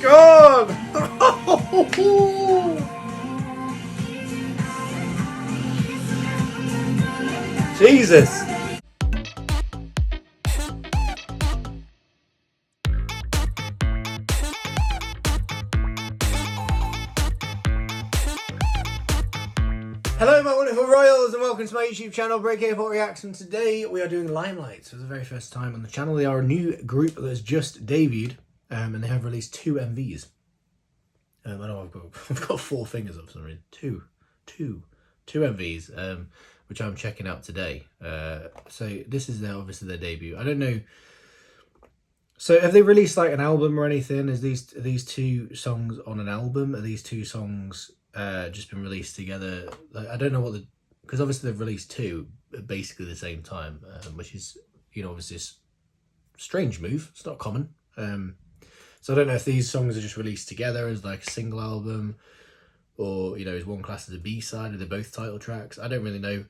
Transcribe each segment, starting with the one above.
god! Jesus! Hello my wonderful royals and welcome to my YouTube channel Break84 Reacts, and today we are doing Limelight for the very first time on the channel. They are a new group that has just debuted and they have released 2 MVs. I know I've got 4 fingers up for some reason. Two MVs which I'm checking out today. So this is obviously their debut. I don't know. So have they released like an album or anything? Are these 2 songs on an album? Are these 2 songs just been released together? Like, I don't know what because obviously they've released 2 at basically the same time, which is, you know, obviously a strange move. It's not common. So I don't know if these songs are just released together as like a single album, or, you know, is one class as a B-side? Are they both title tracks? I don't really know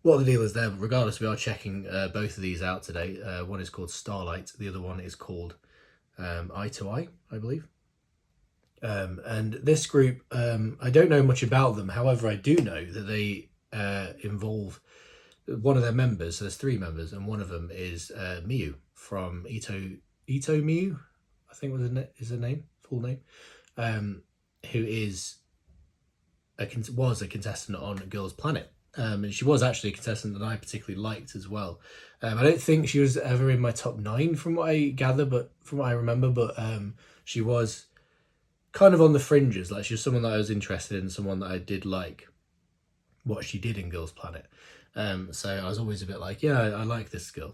what the deal is there, but regardless, we are checking both of these out today. One is called Starlight, the other one is called Ito Miyu, I believe. And this group, I don't know much about them. However, I do know that they involve one of their members. So there's 3 members, and one of them is Miyu from Ito Miyu, I think is her name, full name, who was a contestant on Girls Planet. And she was actually a contestant that I particularly liked as well. I don't think she was ever in my top 9 from what I gather, but from what I remember, but she was kind of on the fringes. Like, she was someone that I was interested in, someone that I did like what she did in Girls Planet. So I was always a bit like, yeah, I like this girl.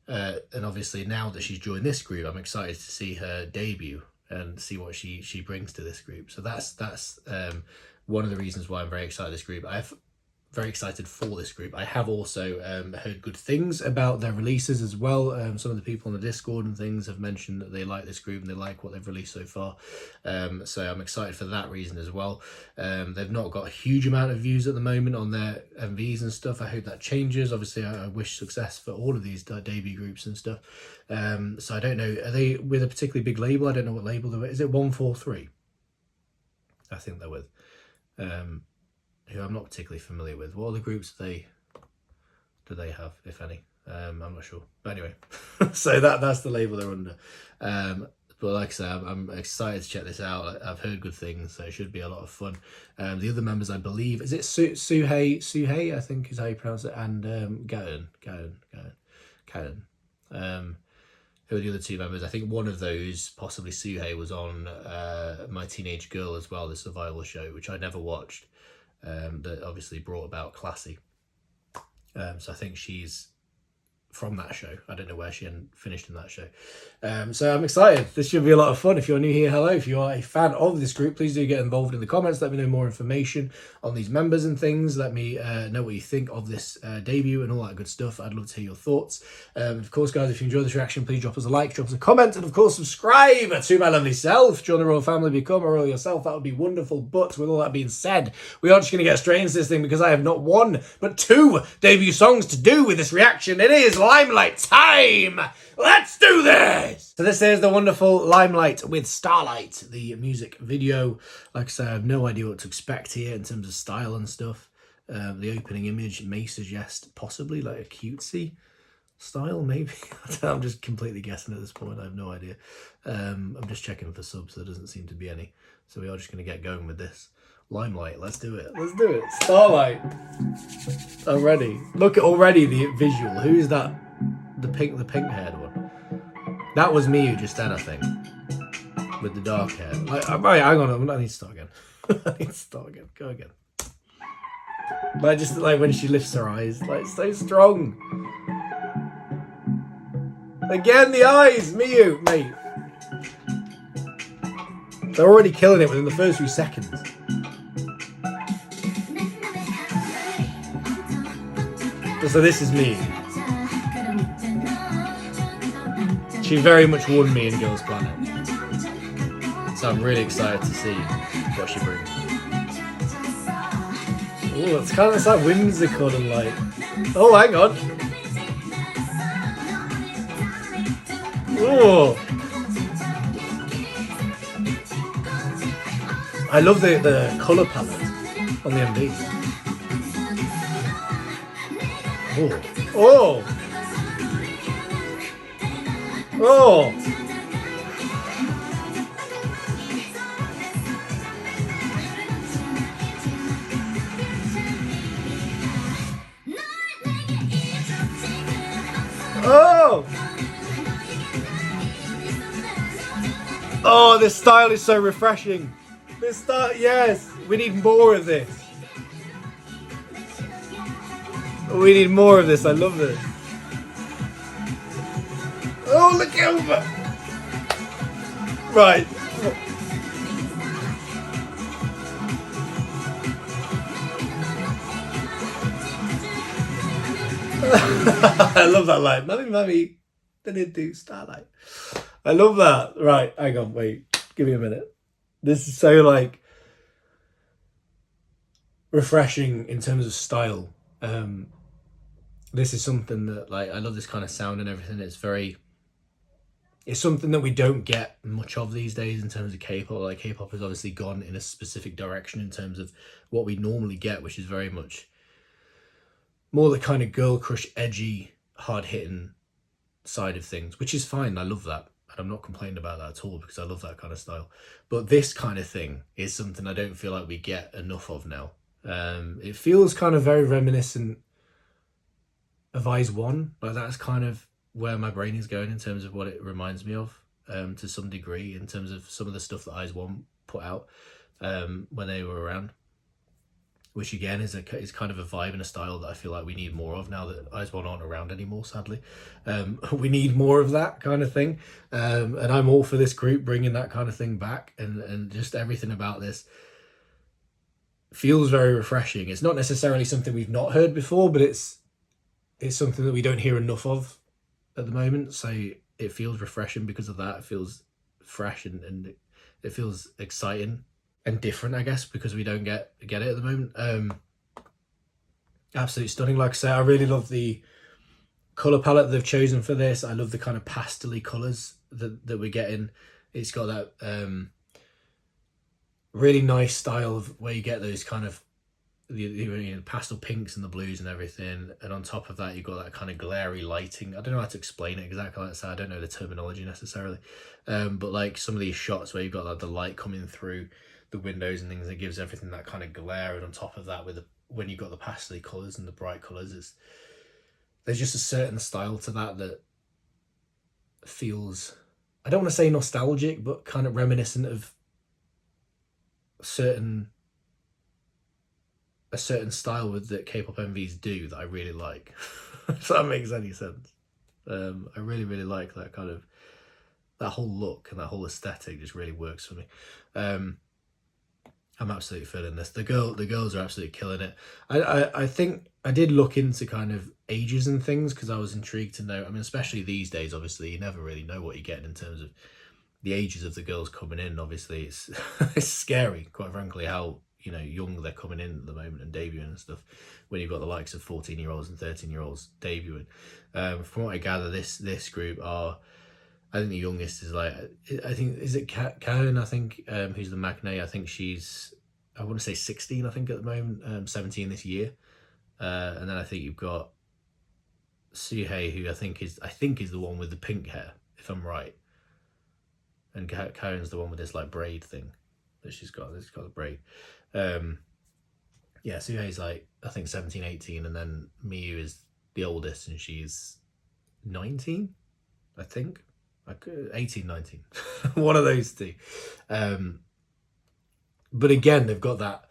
And obviously now that she's joined this group, I'm excited to see her debut and see what she brings to this group. So that's one of the reasons why I'm very excited this group. Very excited for this group. I have also heard good things about their releases as well. Some of the people on the Discord and things have mentioned that they like this group and they like what they've released so far. So I'm excited for that reason as well. They've not got a huge amount of views at the moment on their MVs and stuff. I hope that changes. Obviously, I wish success for all of these debut groups and stuff. So I don't know. Are they with a particularly big label? I don't know what label they're with. Is it 143? I think they're with. Who I'm not particularly familiar with. What other groups do they have, if any? I'm not sure. But anyway, so that's the label they're under. But like I say, I'm excited to check this out. I've heard good things, so it should be a lot of fun. The other members, I believe, is it Suhei, I think is how you pronounce it, and Gaon. Who are the other 2 members? I think one of those, possibly Suhei, was on My Teenage Girl as well, the survival show, which I never watched. That obviously brought about Classy. So I think she's from that show. I don't know where she finished in that show. So I'm excited. This should be a lot of fun. If you're new here, hello. If you are a fan of this group, please do get involved in the comments. Let me know more information on these members and things. Let me know what you think of this debut and all that good stuff. I'd love to hear your thoughts. Of course, guys, if you enjoyed this reaction, please drop us a like, drop us a comment, and of course, subscribe to my lovely self. Join the royal family, become a royal yourself. That would be wonderful. But with all that being said, we are just going to get straight into this thing because I have not 1 but 2 debut songs to do with this reaction. It is Limelight time! Let's do this! So this is the wonderful Limelight with Starlight, the music video. Like I said, I have no idea what to expect here in terms of style and stuff. The opening image may suggest possibly like a cutesy style, maybe. I'm just completely guessing at this point. I have no idea. I'm just checking for subs. There doesn't seem to be any. So we are just going to get going with this. Limelight, let's do it. Let's do it. Starlight. Already. Look at already the visual. Who is that? The pink haired one. That was Miyu just then, I think. With the dark hair. Right, hang on. I need to start again. I need to start again. Go again. Like, just like when she lifts her eyes. Like, so strong. Again, the eyes. Miyu, mate. They're already killing it within the first few seconds. So this is me. She very much won me in Girls Planet. So I'm really excited to see what she brings. Oh, it's kind of like whimsical and like... Oh, hang on. Oh. I love the colour palette on the MV. Oh. Oh. Oh. Oh. Oh, this style is so refreshing. This style, yes. We need more of this. We need more of this. I love this. Oh, look over. Right. I love that line. Mummy, they didn't do Starlight. I love that. Right, hang on, wait. Give me a minute. This is so, like, refreshing in terms of style. This is something that, like, I love this kind of sound and everything. It's something that we don't get much of these days in terms of K-pop. Like, K-pop has obviously gone in a specific direction in terms of what we normally get, which is very much more the kind of girl crush, edgy, hard-hitting side of things, which is fine. I love that. And I'm not complaining about that at all because I love that kind of style. But this kind of thing is something I don't feel like we get enough of now. It feels kind of very reminiscent of Eyes One. Like, that's kind of where my brain is going in terms of what it reminds me of, to some degree, in terms of some of the stuff that Eyes One put out when they were around. Which again is kind of a vibe and a style that I feel like we need more of now that Eyes One aren't around anymore, sadly. We need more of that kind of thing. And I'm all for this group bringing that kind of thing back, and just everything about this feels very refreshing. It's not necessarily something we've not heard before, but it's something that we don't hear enough of at the moment. So it feels refreshing because of that. It feels fresh and it feels exciting and different, I guess, because we don't get it at the moment. Absolutely stunning. Like I say, I really love the colour palette they've chosen for this. I love the kind of pastel-y colours that we're getting. It's got that really nice style of where you get those kind of the pastel pinks and the blues and everything, and on top of that you've got that kind of glary lighting. I don't know how to explain it exactly. Like I said, I don't know the terminology necessarily, but like some of these shots where you've got like the light coming through the windows and things, it gives everything that kind of glare, and on top of that, when you've got the pastel colours and the bright colours, there's just a certain style to that feels, I don't want to say nostalgic, but kind of reminiscent of a certain style that K-pop MVs do that I really like. If that makes any sense. I really, really like that kind of, that whole look and that whole aesthetic just really works for me. I'm absolutely feeling this. The girls are absolutely killing it. I think I did look into kind of ages and things because I was intrigued to know. I mean, especially these days, obviously, you never really know what you're getting in terms of the ages of the girls coming in. Obviously, it's it's scary, quite frankly, how young they're coming in at the moment and debuting and stuff. When you've got the likes of 14-year-olds and 13-year-olds debuting, from what I gather, this group are, I think the youngest is like, I think, is it Karen? I think who's the Magne? I think she's, I want to say 16. I think at the moment, 17 this year, and then I think you've got Suhei, who I think is the one with the pink hair, if I'm right, and Karen's the one with this like braid thing that she's got. It's got a braid. Yeah, Suhei's like I think 17, 18, and then Miyu is the oldest, and she's 19, I think. Like 18, 19. One of those two. But again, they've got that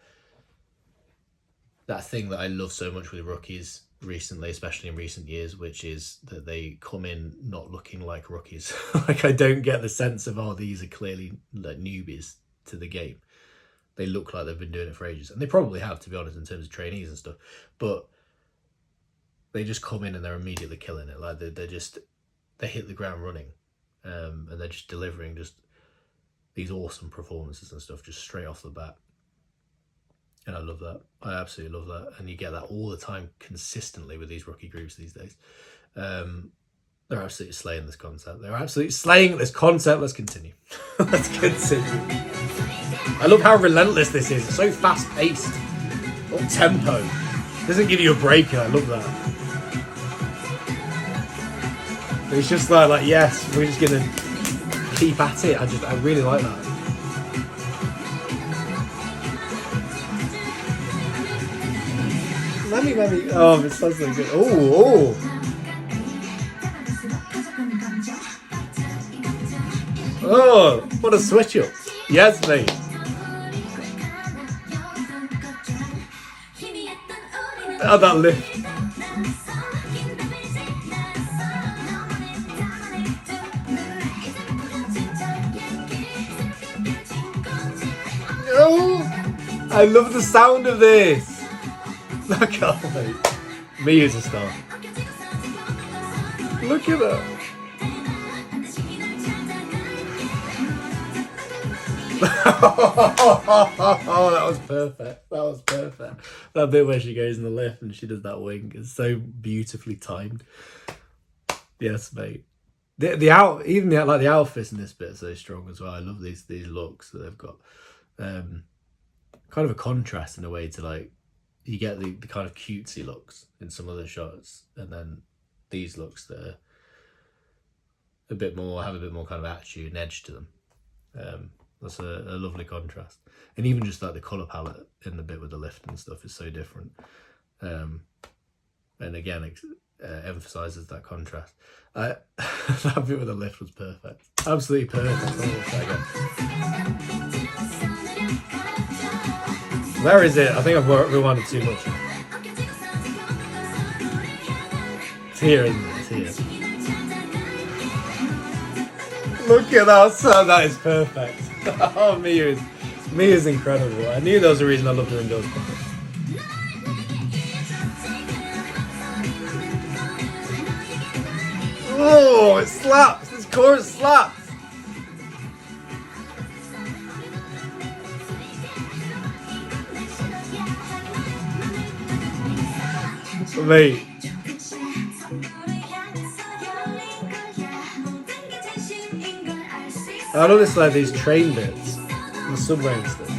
thing that I love so much with rookies recently, especially in recent years, which is that they come in not looking like rookies. Like, I don't get the sense of, these are clearly like newbies to the game. They look like they've been doing it for ages, and they probably have, to be honest, in terms of trainees and stuff, but they just come in and they're immediately killing it. Like, they hit the ground running, and they're just delivering just these awesome performances and stuff just straight off the bat. And I love that. I absolutely love that. And you get that all the time consistently with these rookie groups these days. They're absolutely slaying this concept. They're absolutely slaying this concept. Let's continue. Let's continue. I love how relentless this is. It's so fast paced. What tempo. Doesn't give you a break. I love that. It's just like yes, we're just gonna keep at it. I really like that. Let me. Oh, it sounds so good. Oh. Oh, what a switch up. Yes, mate. Oh, that lift. Oh, I love the sound of this. I can't wait. Miyu's a star. Look at that. Oh, that was perfect. That was perfect. That bit where she goes in the lift and she does that wing is so beautifully timed. Yes, mate. The outfits in this bit are so strong as well. I love these looks that they've got. Kind of a contrast in a way to like you get the kind of cutesy looks in some other shots, and then these looks that are have a bit more kind of attitude and edge to them. That's a lovely contrast, and even just like the color palette in the bit with the lift and stuff is so different, and again it emphasizes that contrast. That bit with the lift was perfect, absolutely perfect. Where is it? I think I've rewinded too much. It's here, isn't it? It's here. Look at that sound. That is perfect. Oh, Miyu's incredible. I knew there was a reason I loved her in Girls' Planet. Oh, it slaps. This chorus slaps. Mate. I love this, like these train bits, the subway and stuff.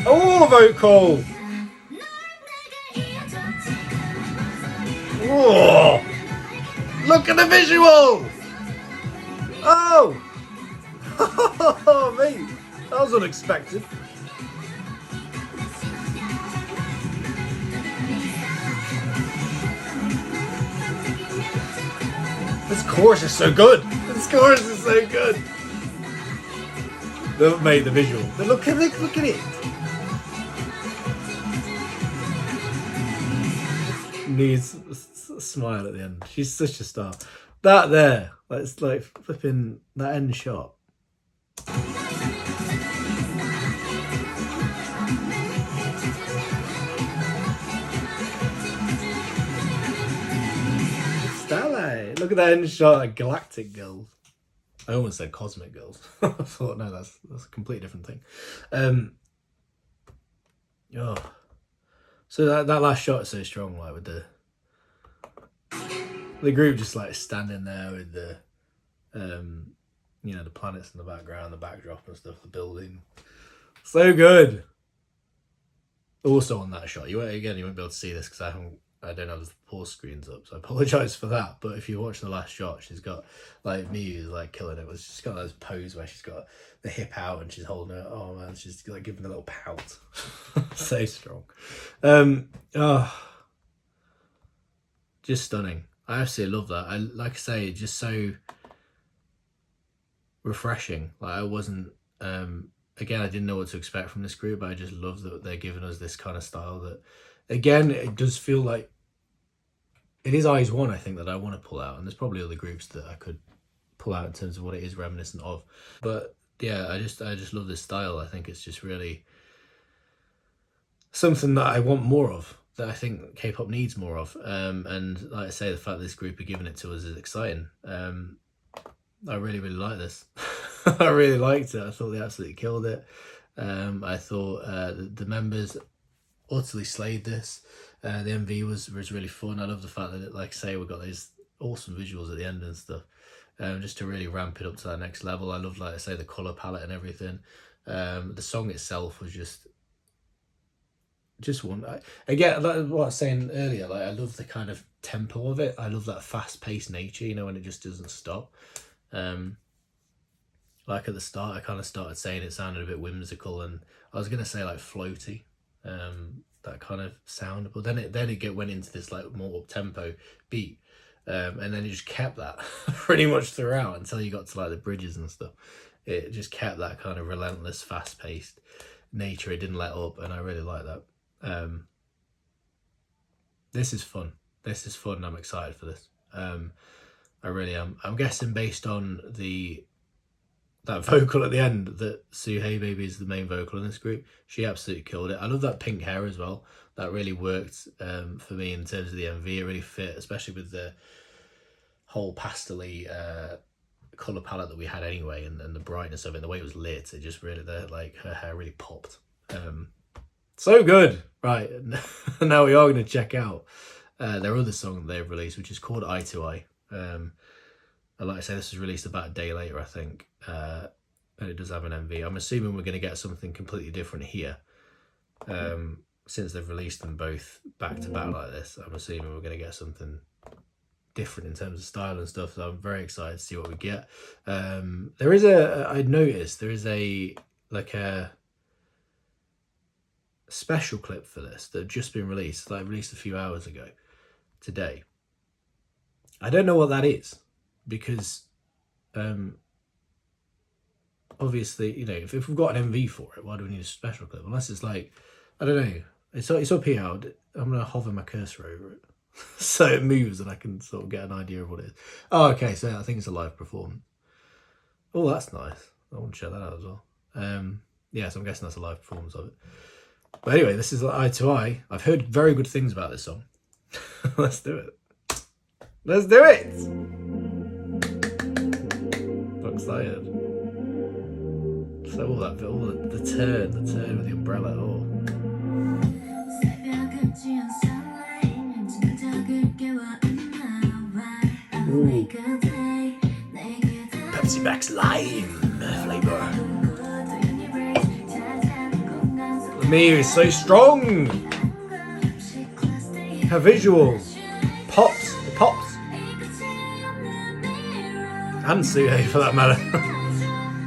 Oh, vocal! Whoa! Look at the visual! Oh! Oh, mate, that was unexpected. This chorus is so good. This chorus is so good. The visual. Look at it. Needs a smile at the end. She's such a star. That there, it's like flipping that end shot. Starlight. Look at that end shot, like galactic girls. I almost said cosmic girls. I thought no, that's a completely different thing. So that last shot is so strong, like with the group just like standing there with the the planets in the background, the backdrop and stuff, the building. So good. Also on that shot, you won't be able to see this because I don't have the pause screens up, so I apologise for that. But if you watch the last shot, she's got like Miyu like killing it. She's got those pose where she's got the hip out and she's holding her arm and she's like giving a little pout. So strong. Just stunning. I absolutely love that. Like I say, it's just so refreshing. Like I wasn't again, I didn't know what to expect from this group, but I just love that they're giving us this kind of style that again, it does feel like it is Eyes One, I think, that I want to pull out, and there's probably other groups that I could pull out in terms of what it is reminiscent of. But yeah, I just love this style. I think it's just really something that I want more of, that I think K-pop needs more of. And like I say, the fact that this group are giving it to us is exciting. I really, really like this. I really liked it. I thought they absolutely killed it. I thought the members utterly slayed this. The MV was really fun. I love the fact that, like I say, we've got these awesome visuals at the end and stuff, just to really ramp it up to that next level. I love, like I say, the colour palette and everything. The song itself was just one. Again, like what I was saying earlier, like I love the kind of tempo of it. I love that fast-paced nature, you know, when it just doesn't stop. Like at the start, I kind of started saying it sounded a bit whimsical, and I was gonna say like floaty, that kind of sound. But then it went into this like more up tempo beat, and then it just kept that pretty much throughout until you got to like the bridges and stuff. It just kept that kind of relentless, fast paced nature. It didn't let up, and I really like that. This is fun. This is fun. I'm excited for this. I really am. I'm guessing based on that vocal at the end that Suhei Baby is the main vocal in this group. She absolutely killed it. I love that pink hair as well. That really worked for me in terms of the MV. It really fit, especially with the whole pastel-y colour palette that we had anyway, and the brightness of it, the way it was lit. It just really, like her hair really popped. So good. Right, now we are going to check out their other song that they've released, which is called Eye to Eye. And like I say, this was released about a day later, I think, and it does have an MV. I'm assuming we're going to get something completely different here, since they've released them both back to back like this. I'm assuming we're going to get something different in terms of style and stuff, so I'm very excited to see what we get. There is I'd noticed there is a special clip for this that had just been released, like released a few hours ago today. I don't know what that is, because obviously, you know, if we've got an MV for it, why do we need a special clip? Unless it's like, I don't know, it's up here. I'm going to hover my cursor over it so it moves and I can sort of get an idea of what it is. Oh, okay, so I think it's a live performance. Oh, that's nice. I want to check that out as well. Yeah, so I'm guessing that's a live performance of it. But anyway, this is Eye to Eye. I've heard very good things about this song. Let's do it. Let's do it! I'm excited. So all the turn with the umbrella. Oh. Ooh. Pepsi Max Lime flavor. Miyu is so strong. Her visuals pops. And Suhei for that matter.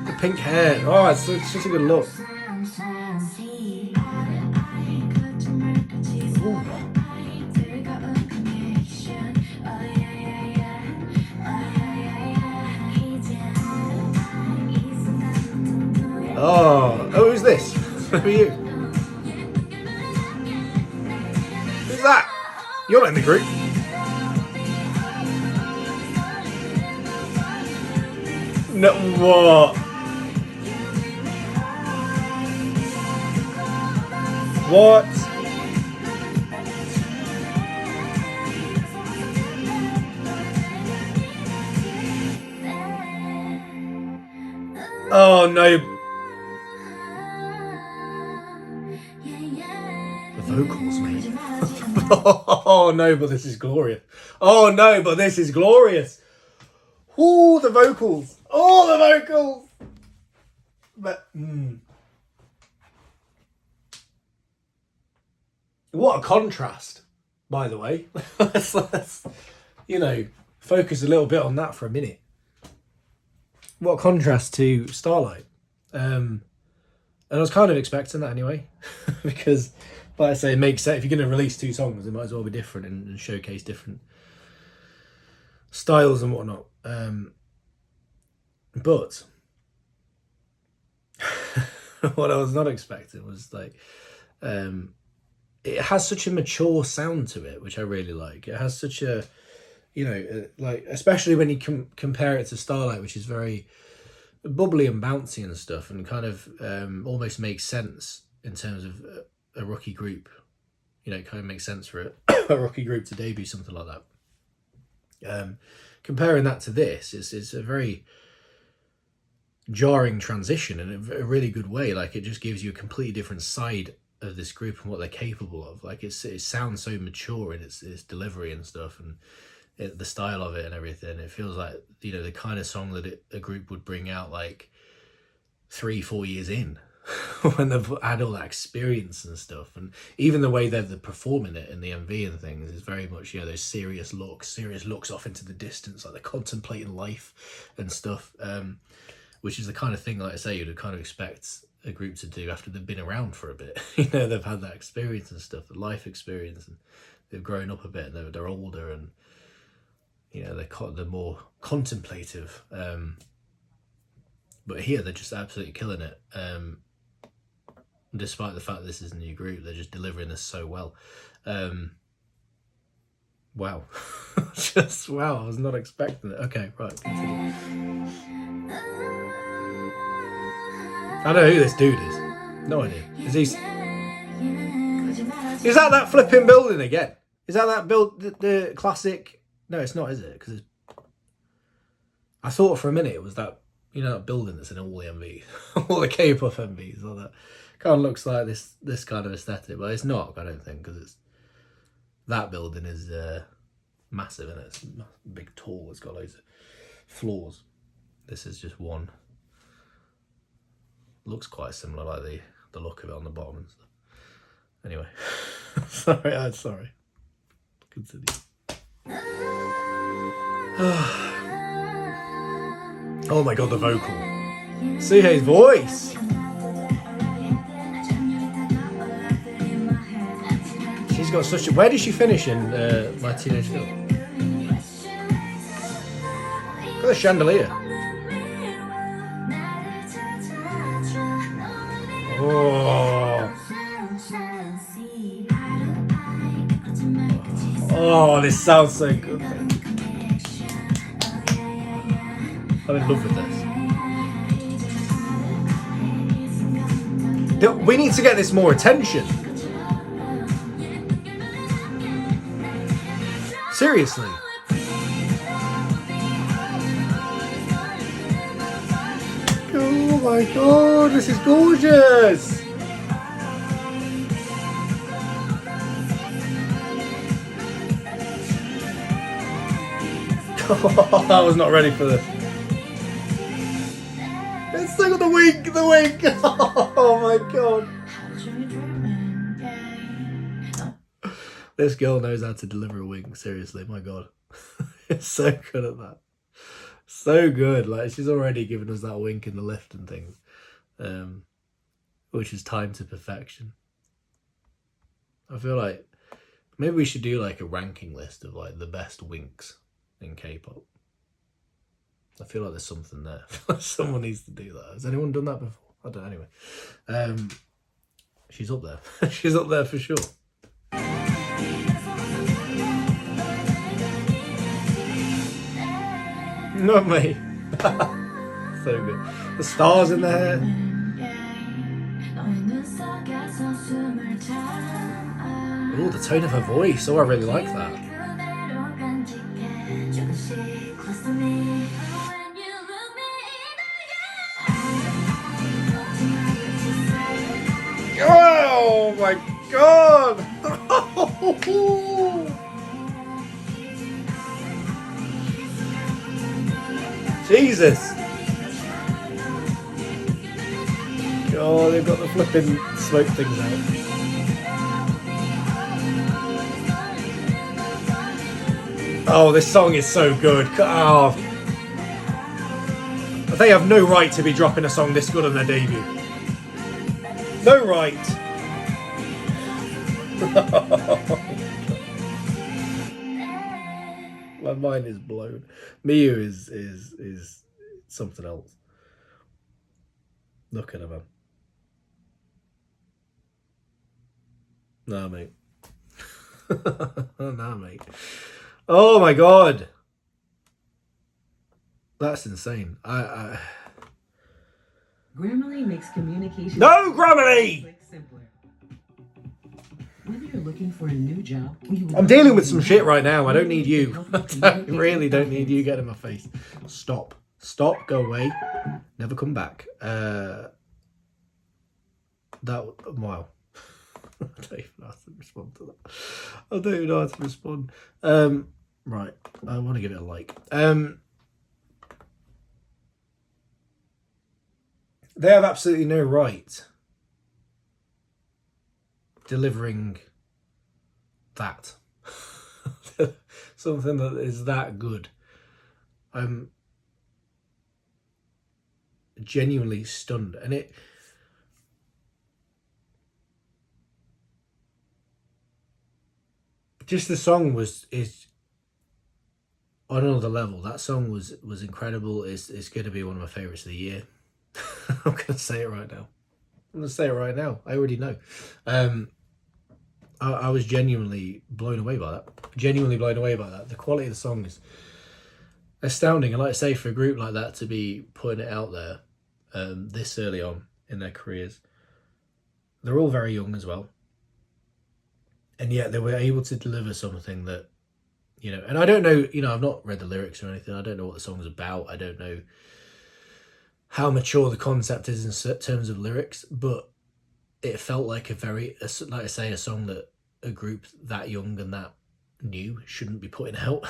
The pink hair. Oh, it's such a good look. Ooh. Oh, who's this? Who are you? Who's that? You're not in the group. No, what? What? Oh no. The vocals, mate. Oh no, but this is glorious. Oh no, but this is glorious. Ooh, the vocals. Oh, the vocals. But, what a contrast, by the way. let's, you know, focus a little bit on that for a minute. What a contrast to Starlight. And I was kind of expecting that anyway, because, like I say, it makes sense. If you're going to release two songs, it might as well be different and showcase different styles and whatnot. But what I was not expecting was like, it has such a mature sound to it, which I really like. It has such a, you know, like, especially when you compare it to Starlight, which is very bubbly and bouncy and stuff, and kind of almost makes sense in terms of a rookie group. You know, it kind of makes sense for a rookie group to debut something like that. Comparing that to this, it's a very jarring transition in a really good way. Like, it just gives you a completely different side of this group and what they're capable of. Like it sounds so mature in its delivery and stuff, and the style of it and everything. It feels like, you know, the kind of song that a group would bring out like 3-4 years in when they've had all that experience and stuff. And even the way they're performing it in the MV and things is very much, you know, those serious looks off into the distance, like they're contemplating life and stuff, which is the kind of thing, like I say, you'd kind of expect a group to do after they've been around for a bit. You know, they've had that experience and stuff, the life experience, and they've grown up a bit, and they're older, and, you know, they're more contemplative. But here they're just absolutely killing it. Despite the fact this is a new group, they're just delivering this so well. Wow. Just wow, I was not expecting it. Okay, right, continue. I don't know who this dude is. No idea. Is that flipping building again? Is that the classic? No, it's not, is it? Because I thought for a minute it was that, you know, that building that's in all the MVs, all the K-pop MVs, all that. Kind of looks like this kind of aesthetic, but it's not, I don't think, because it's that building is massive, and it's big, tall. It's got loads of floors. This is just one. Looks quite similar, like the look of it on the bottom and stuff. Anyway, sorry. Continue. Oh my god, the vocal. Suhei's voice. She's got such a... Where did she finish in My Teenage Girl? Look at the chandelier. Oh, this sounds so good. I'm in love with this. We need to get this more attention. Seriously. Oh my god, this is gorgeous. I was not ready for this. It's still got the wink. Oh my god. This girl knows how to deliver a wink, seriously, my god. It's so good at that. So good. Like, she's already given us that wink in the lift and things. Which is timed to perfection. I feel like maybe we should do like a ranking list of like the best winks in K-pop. I feel like there's something there. Someone needs to do that. Has anyone done that before? I don't know. Anyway. She's up there. She's up there for sure. Not me. So good. The stars in the hair. Oh, the tone of her voice. Oh, I really like that. Oh my god! Jesus! Oh, they've got the flipping smoke things out. Oh, this song is so good. Oh. They have no right to be dropping a song this good on their debut. No right. My mind is blown. Miyu is something else. Look at her, man. Nah, mate. Nah, mate. Oh my god. That's insane. Grammarly makes communication. No, Grammarly! Simpler. Whether you're looking for a new job, I'm dealing with some shit right now. I don't need you. I really don't need you. Get in my face. Stop. Stop. Go away. Never come back. Wow. don't even know how to respond to that. I don't even know how to respond. Right, I want to give it a like. They have absolutely no right delivering that. Something that is that good. I'm genuinely stunned. And it... just the song is on another level. That song was incredible. It's going to be one of my favourites of the year. I'm going to say it right now. I'm going to say it right now. I already know. I was genuinely blown away by that. Genuinely blown away by that. The quality of the song is astounding. And like I say, for a group like that to be putting it out there this early on in their careers, they're all very young as well. And yet they were able to deliver something that, you know, and I don't know, you know, I've not read the lyrics or anything. I don't know what the song's about. I don't know how mature the concept is in terms of lyrics, but it felt like like I say, a song that a group that young and that new shouldn't be putting out.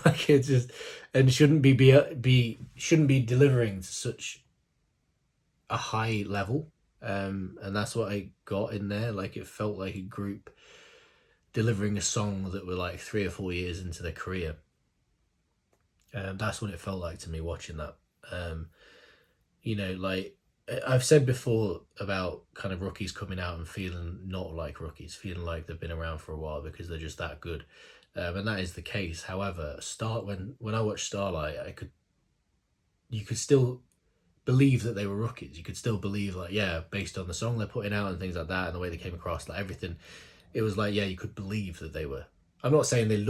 Like, it just, and shouldn't shouldn't be delivering to such a high level. And that's what I got in there. Like, it felt like a group delivering a song that were like 3 or 4 years into their career. That's what it felt like to me watching that. You know, like I've said before about kind of rookies coming out and feeling not like rookies, feeling like they've been around for a while because they're just that good. And that is the case. However, when I watched Starlight, you could still believe that they were rookies. You could still believe, like, yeah, based on the song they're putting out and things like that and the way they came across, like everything, it was like, yeah, you could believe that they were. I'm not saying they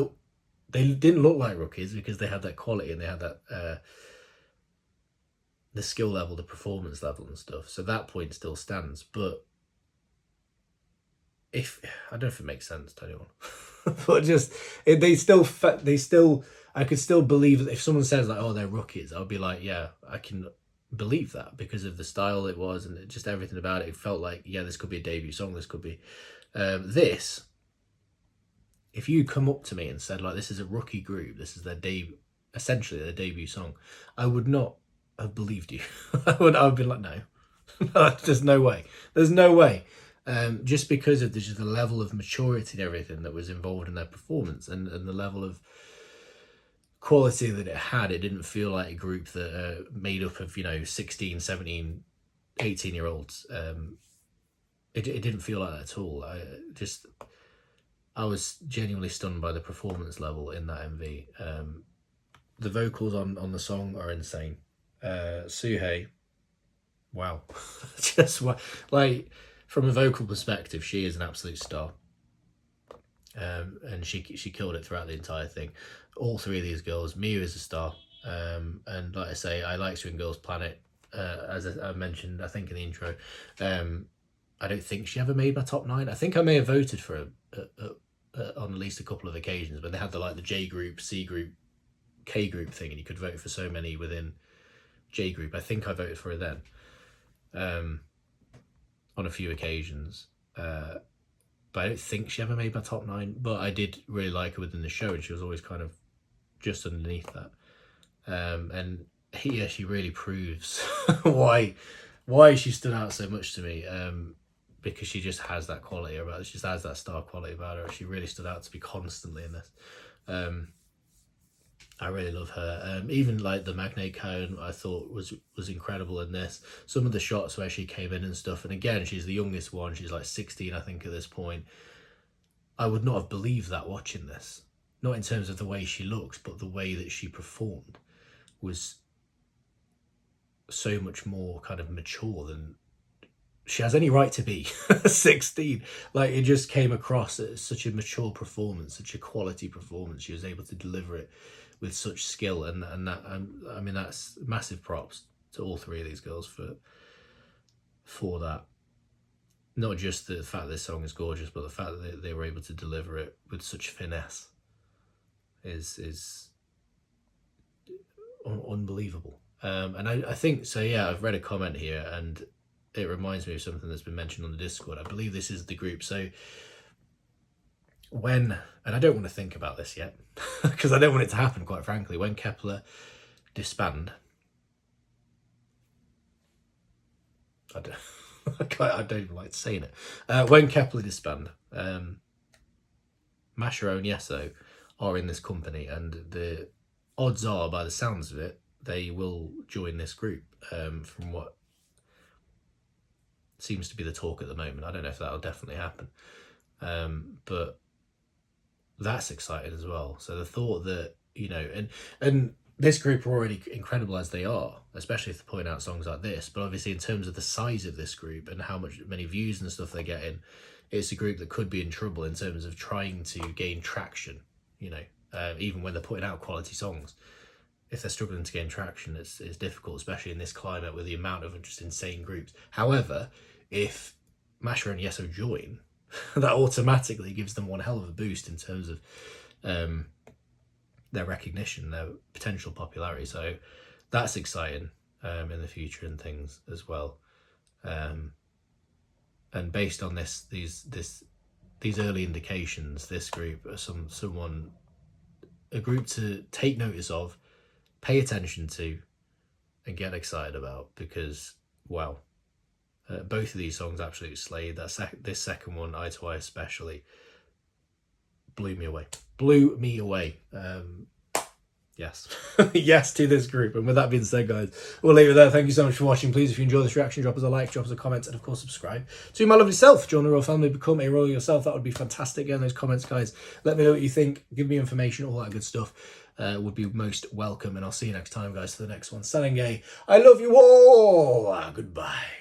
didn't look like rookies, because they had that quality and they had that the skill level, the performance level and stuff. So that point still stands. But I don't know if it makes sense to anyone, but just I could still believe that if someone says like, oh, they're rookies, I'll be like, yeah, I can believe that because of the style it was and just everything about it. It felt like, yeah, this could be a debut song. This could be this. If you come up to me and said like, this is a rookie group, this is their debut, essentially their debut song, I would not have believed you. I would be like, no, there's no way. There's no way. Just because of the level of maturity and everything that was involved in their performance and the level of quality that it had, it didn't feel like a group that made up of, you know, 16, 17, 18-year-olds. It didn't feel like that at all. I was genuinely stunned by the performance level in that MV. The vocals on the song are insane. Suhei, wow. Just like, from a vocal perspective, she is an absolute star. And she killed it throughout the entire thing. All 3 of these girls. Miyu is a star. And like I say, I like Swing Girls Planet. As I mentioned, I think in the intro, I don't think she ever made my top 9. I think I may have voted for her on at least a couple of occasions, but they had the J group, C group, K group thing, and you could vote for so many within J group. I think I voted for her then on a few occasions. But I don't think she ever made my top 9. But I did really like her within the show, and she was always kind of just underneath that. And here she really proves why she stood out so much to me. Because she just has that quality about her. She just has that star quality about her. She really stood out to me constantly in this. I really love her. Even like the Magne Cone, I thought was incredible in this. Some of the shots where she came in and stuff, and again, she's the youngest one. She's like 16, I think, at this point. I would not have believed that watching this. Not in terms of the way she looks, but the way that she performed was so much more kind of mature than she has any right to be. 16. Like, it just came across as such a mature performance, such a quality performance. She was able to deliver it with such skill, and that, I mean, that's massive props to all 3 of these girls for that. Not just the fact this song is gorgeous, but the fact that they were able to deliver it with such finesse is unbelievable. And I think so. Yeah, I've read a comment here, and it reminds me of something that's been mentioned on the Discord. I believe this is the group. So when, and I don't want to think about this yet, because I don't want it to happen, quite frankly, when Kepler disband, I don't even like saying it. When Kepler disband, Mashiro and Yeso are in this company, and the odds are, by the sounds of it, they will join this group, from what seems to be the talk at the moment. I don't know if that'll definitely happen, but that's exciting as well. So the thought that, you know, and this group are already incredible as they are, especially if they point out songs like this, but obviously in terms of the size of this group and how many views and stuff they're getting, it's a group that could be in trouble in terms of trying to gain traction, you know, even when they're putting out quality songs. If they're struggling to gain traction, it's difficult, especially in this climate with the amount of just insane groups. However, if Mashiro and Yeso join, that automatically gives them one hell of a boost in terms of their recognition, their potential popularity. So that's exciting in the future and things as well. And based on these early indications, this group are a group to take notice of, pay attention to, and get excited about, because wow, both of these songs absolutely slayed. This second one, Eye to Eye especially, blew me away. Yes. Yes to this group. And with that being said, guys, we'll leave it there. Thank you so much for watching. Please, if you enjoy this reaction, drop us a like, drop us a comment, and of course subscribe to my lovely self. Join the royal family, become a royal yourself. That would be fantastic. Get in those comments, guys. Let me know what you think. Give me information, all that good stuff. Would be most welcome. And I'll see you next time, guys, for the next one. Selling gay. I love you all. Goodbye.